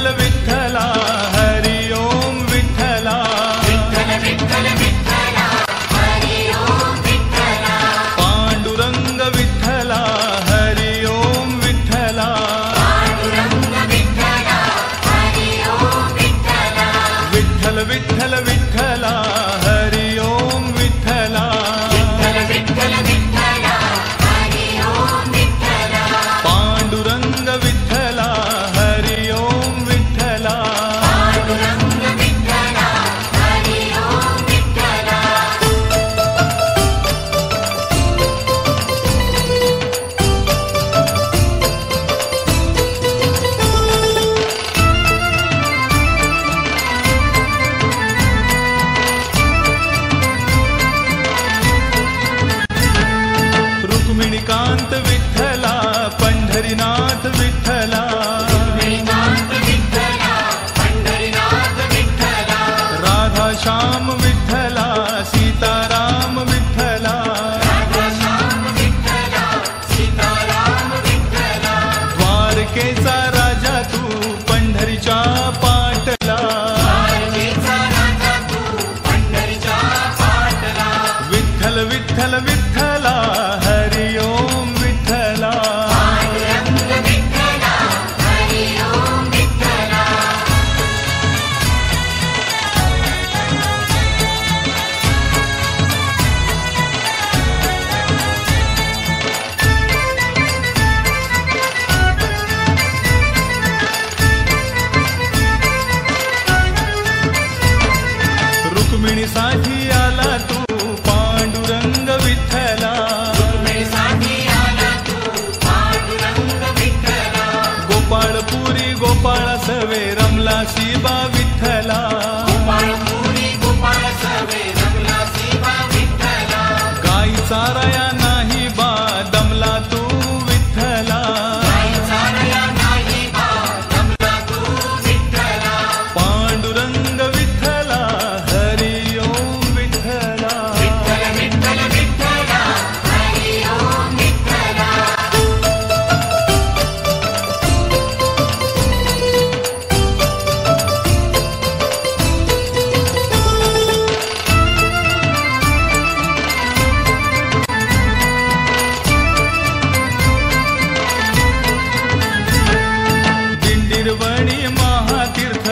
विठ्ठल विठ्ठला हरि ओम विठ्ठला विठ्ठल विठ्ठल विठ्ठला हरि ओम विठ्ठला पांडुरंग विठ्ठला हरि ओम विठ्ठला पांडुरंग विठ्ठला हरि ओम विठ्ठला विठ्ठल विठ्ठल विठ्ठला हरि ओम विठ्ठला विठ्ठल विठ्ठल विठ्ठला हरि ओम विठ्ठला पांडुरंग विठ्ठला हरि ओम विठ्ठला पांडुरंग विठ्ठला हरि ओम विठ्ठला रुक्मिणीकांत विठ्ठला पंढरीनाथ विठ्ठला रुक्मिणीकांत विठ्ठला पंढरीनाथ विठ्ठला राधा श्याम विठ्ठला सीताराम विठ्ठला राधाश्याम विठ्ठला सीताराम विठ्ठला द्वारकेचा राजा तू पंढरीच्या पाटला द्वारकेचा राजा तू पंढरीच्या पाटला विठ्ठल विठ्ठल विठ्ठला हरि ओम विठ्ठला पांडुरंग विठ्ठला हरि ओम विठ्ठला रुक्मिणीसाठी आला तू पांडुरंग विठ्ठला रुक्मिणीसाठी आला तू पांडुरंग विठ्ठला गोपाळपुरी गोपाळ सवे रमला शिबा विठ्ठला गोपाळपुरी गोपाळ सवे रमला शिवा विठ्ठला गाई चाराया नाही बा दमला तू विठ्ठला गाई चारया नाही बा रमला तू विठ्ठला पांडुरंग विठ्ठला हरि ओम विठ्ठला विठ्ठल विठ्ठल विठ्ठला हरि ओम विठ्ठला दिंडीरवणी महातीर्थ